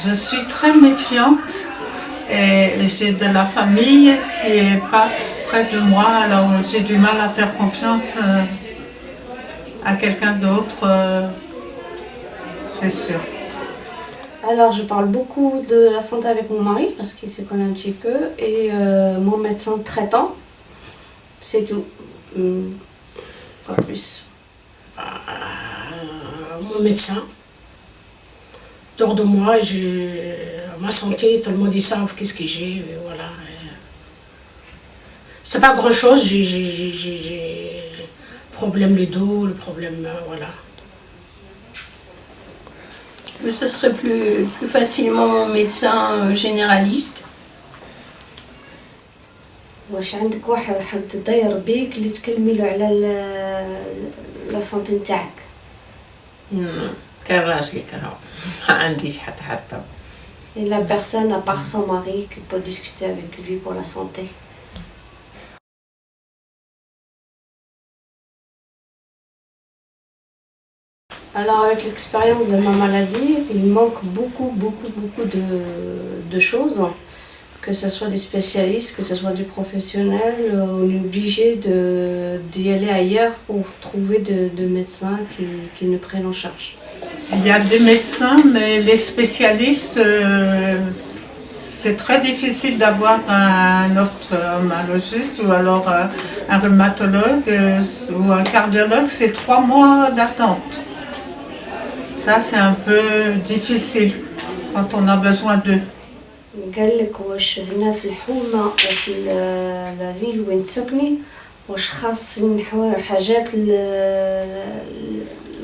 Je suis très méfiante et j'ai de la famille qui n'est pas près de moi, alors j'ai du mal à faire confiance à quelqu'un d'autre, c'est sûr. Alors, je parle beaucoup de la santé avec mon mari, parce qu'il se connaît un petit peu, et mon médecin traitant, c'est tout. Pas plus. Mon médecin, autour de moi, ma santé, tout le monde ils savent qu'est-ce que j'ai, voilà. C'est pas grand-chose, j'ai problème le dos, le problème, voilà. Ce serait plus facilement mon médecin généraliste. واش عندك واحد داير بيك اللي تكلمي له على لا سونتي نتاعك؟ كان راجلي كهو ما عنديش حتى. Et la personne à part son mari qui peut discuter avec lui pour la santé. Alors avec l'expérience de ma maladie, il manque beaucoup de choses, que ce soit des spécialistes, que ce soit des professionnels, on est obligé d'y aller ailleurs pour trouver de médecins qui nous prennent en charge. Il y a des médecins, mais les spécialistes, c'est très difficile d'avoir un ophtalmologiste ou alors un rhumatologue ou un cardiologue, c'est 3 mois d'attente. Ça, c'est un peu difficile quand on a besoin d'eux. قال لك واش هنا في الحومه وفي لا فيل وين تسكني واش خاص حاجات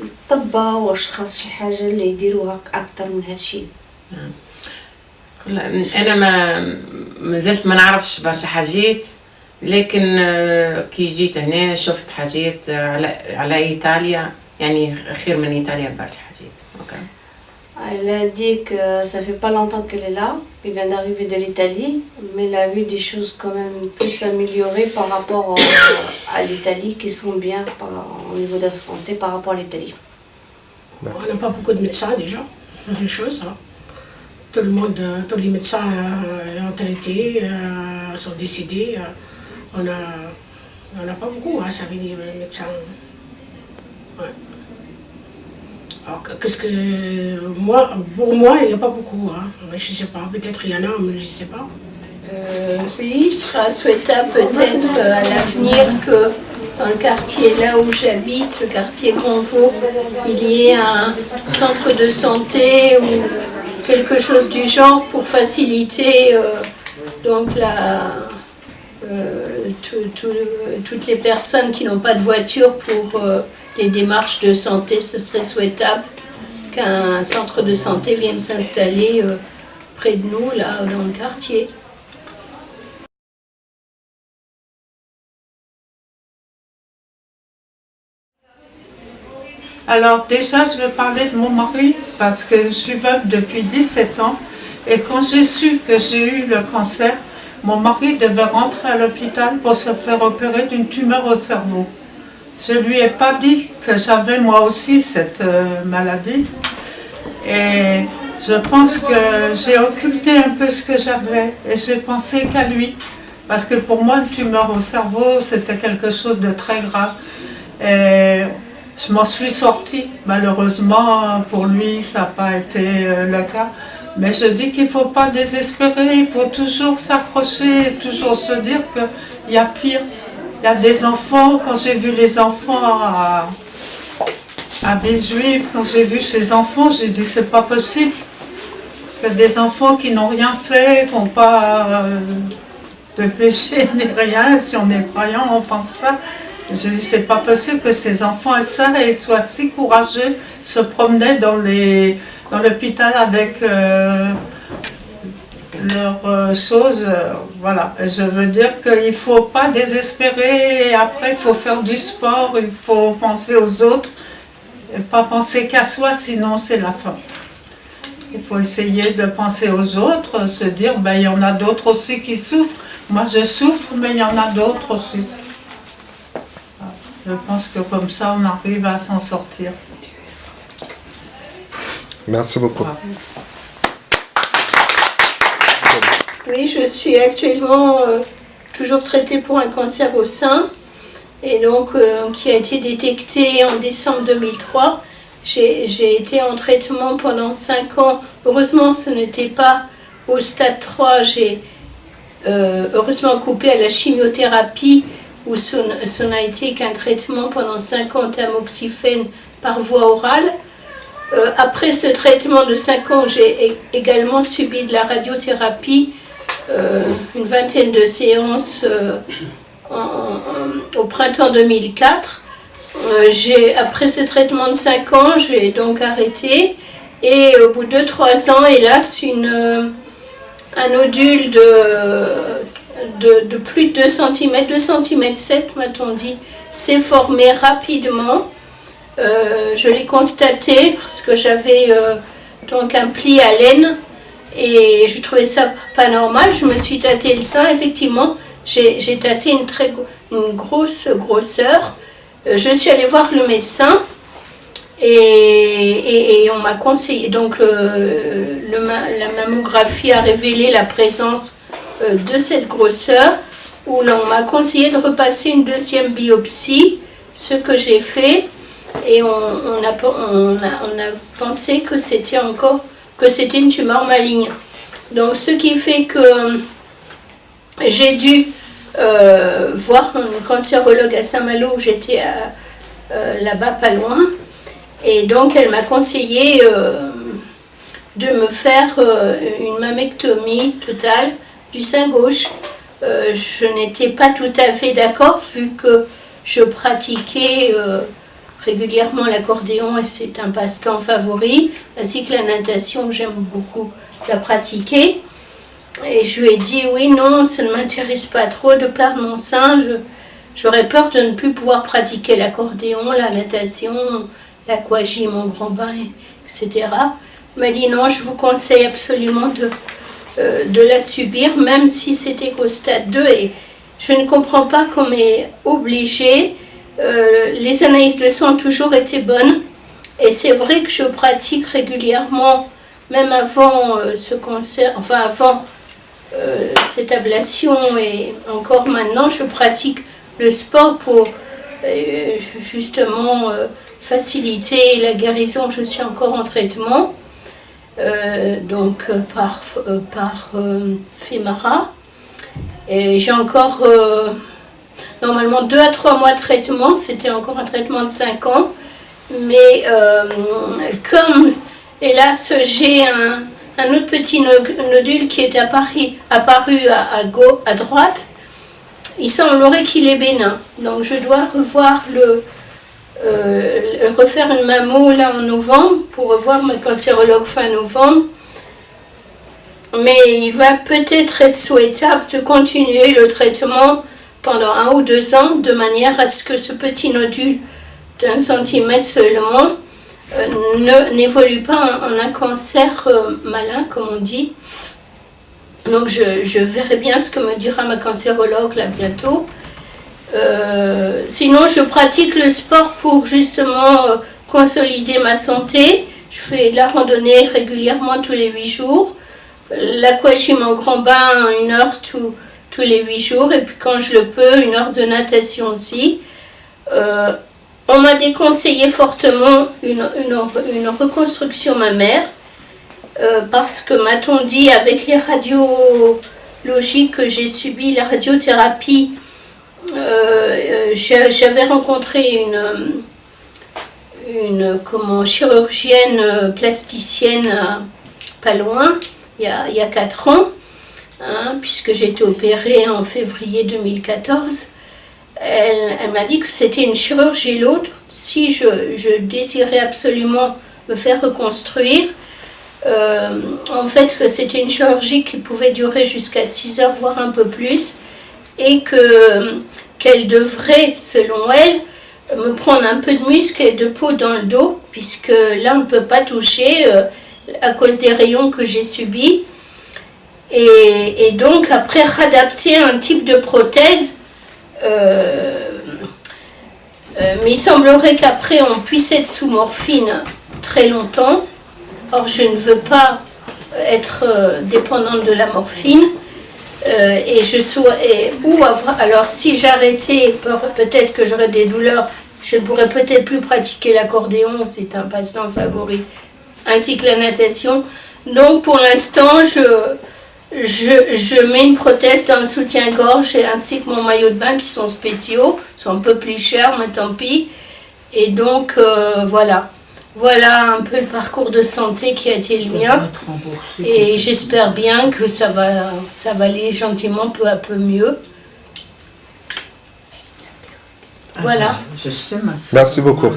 الطبه واش خاص شي حاجه اللي يديروها اكثر من هادشي. انا ما زلت ما نعرفش برشا حاجات، لكن كي جيت هنا شفت حاجات على ايطاليا، يعني خير من ايطاليا برشا حاجات. Elle a dit que ça fait pas longtemps qu'elle est là, elle vient d'arriver de l'Italie, mais elle a vu des choses quand même plus améliorées par rapport à l'Italie, qui sont bien au niveau de la santé par rapport à l'Italie. On n'a pas beaucoup de médecins déjà, une chose. Hein. Tout le monde, tous les médecins ont traité, sont décédés. On n'a pas beaucoup, hein, ça veut dire médecins. Ouais. Alors, qu'est-ce que pour moi, il n'y a pas beaucoup. Hein. Je ne sais pas, peut-être il y en a, mais je ne sais pas. Oui, il sera souhaitable peut-être à l'avenir que dans le quartier là où j'habite, le quartier Convaux, il y ait un centre de santé ou quelque chose du genre pour faciliter donc toutes les personnes qui n'ont pas de voiture pour les démarches de santé. Ce serait souhaitable qu'un centre de santé vienne s'installer près de nous, là, dans le quartier. Alors déjà, je vais parler de mon mari parce que je suis veuve depuis 17 ans et quand j'ai su que j'ai eu le cancer, mon mari devait rentrer à l'hôpital pour se faire opérer d'une tumeur au cerveau. Je ne lui ai pas dit que j'avais moi aussi cette maladie et je pense que j'ai occulté un peu ce que j'avais et j'ai pensé qu'à lui parce que pour moi une tumeur au cerveau c'était quelque chose de très grave et je m'en suis sortie. Malheureusement pour lui ça n'a pas été le cas, mais je dis qu'il ne faut pas désespérer, il faut toujours s'accrocher, toujours se dire qu'il y a pire. Il y a des enfants, quand j'ai vu les enfants à Villejuif, quand j'ai vu ces enfants, j'ai dit c'est pas possible que des enfants qui n'ont rien fait, qui n'ont pas de péché ni rien, si on est croyant, on pense ça. J'ai dit c'est pas possible que ces enfants et ça, et soient si courageux, se promenaient dans l'hôpital avec leurs choses, voilà. Je veux dire qu'il ne faut pas désespérer et après il faut faire du sport, il faut penser aux autres et pas penser qu'à soi, sinon c'est la fin. Il faut essayer de penser aux autres, se dire ben, il y en a d'autres aussi qui souffrent. Moi je souffre, mais il y en a d'autres aussi. Je pense que comme ça on arrive à s'en sortir. Merci beaucoup. Voilà. Oui, je suis actuellement toujours traitée pour un cancer au sein, et donc qui a été détecté en décembre 2003. J'ai été en traitement pendant 5 ans. Heureusement, ce n'était pas au stade 3. J'ai heureusement coupé à la chimiothérapie, où ce n'a été qu'un traitement pendant 5 ans, tamoxifène par voie orale. Après ce traitement de 5 ans, j'ai également subi de la radiothérapie, une vingtaine de séances au printemps 2004. Après ce traitement de 5 ans, j'ai donc arrêté, et au bout de 2-3 ans, hélas, un nodule de plus de 2 cm, 2 cm 7 m'a-t-on dit, s'est formé rapidement. Je l'ai constaté parce que j'avais donc un pli à laine, et je trouvais ça pas normal. Je me suis tâté le sein, effectivement, j'ai tâté une grosse grosseur. Je suis allée voir le médecin, et on m'a conseillé, donc la mammographie a révélé la présence de cette grosseur, où l'on m'a conseillé de repasser une deuxième biopsie, ce que j'ai fait, et on a pensé que c'était une tumeur maligne. Donc ce qui fait que j'ai dû voir une cancérologue à Saint-Malo, où j'étais là-bas pas loin, et donc elle m'a conseillé de me faire une mammectomie totale du sein gauche. Je n'étais pas tout à fait d'accord, vu que je pratiquais régulièrement l'accordéon, et c'est un passe-temps favori, ainsi que la natation, j'aime beaucoup la pratiquer. Et je lui ai dit oui, non, ça ne m'intéresse pas trop de perdre mon sein, j'aurais peur de ne plus pouvoir pratiquer l'accordéon, la natation, l'aquagym, mon grand bain, etc. Il m'a dit non, je vous conseille absolument de la subir, même si c'était qu'au stade 2, et je ne comprends pas qu'on m'ait obligé. Les analyses de sang ont toujours été bonnes, et c'est vrai que je pratique régulièrement, même avant ce cancer, enfin avant cette ablation, et encore maintenant, je pratique le sport pour justement faciliter la guérison. Je suis encore en traitement, donc par Femara, et j'ai encore normalement 2 à 3 mois de traitement. C'était encore un traitement de 5 ans, mais comme hélas j'ai un autre petit nodule qui est apparu à droite, il semblerait qu'il est bénin, donc je dois refaire une mammo là en novembre, pour revoir ma cancérologue fin novembre. Mais il va peut-être être souhaitable de continuer le traitement pendant 1 ou 2 ans, de manière à ce que ce petit nodule d'1 cm seulement n'évolue pas en un cancer malin, comme on dit. Donc je verrai bien ce que me dira ma cancérologue là bientôt. Sinon, je pratique le sport pour justement consolider ma santé. Je fais de la randonnée régulièrement tous les 8 jours. L'aquagym en grand bain, 1 heure tous les 8 jours. Et puis quand je le peux, 1 heure de natation aussi. On m'a déconseillé fortement une reconstruction mammaire. Parce que, m'a-t-on dit, avec les radiologies que j'ai subies, la radiothérapie, j'avais rencontré une chirurgienne plasticienne pas loin, il y a 4 ans, hein, puisque j'ai été opérée en février 2014. Elle m'a dit que c'était une chirurgie lourde. Si je désirais absolument me faire reconstruire, en fait que c'était une chirurgie qui pouvait durer jusqu'à 6 heures, voire un peu plus, et qu'elle devrait, selon elle, me prendre un peu de muscle et de peau dans le dos, puisque là on ne peut pas toucher à cause des rayons que j'ai subis, et donc après réadapter un type de prothèse, mais il semblerait qu'après on puisse être sous morphine très longtemps. Or je ne veux pas être dépendante de la morphine, Et alors si j'arrêtais, peut-être que j'aurais des douleurs, je ne pourrais peut-être plus pratiquer l'accordéon, c'est un passe-temps favori, ainsi que la natation. Donc pour l'instant, je mets une prothèse dans le soutien-gorge ainsi que mon maillot de bain qui sont spéciaux, sont un peu plus chers, mais tant pis. Et donc voilà. Voilà un peu le parcours de santé qui a été le mien. Et j'espère bien que ça va aller gentiment peu à peu mieux. Voilà. Je sais, ma soeur. Merci beaucoup.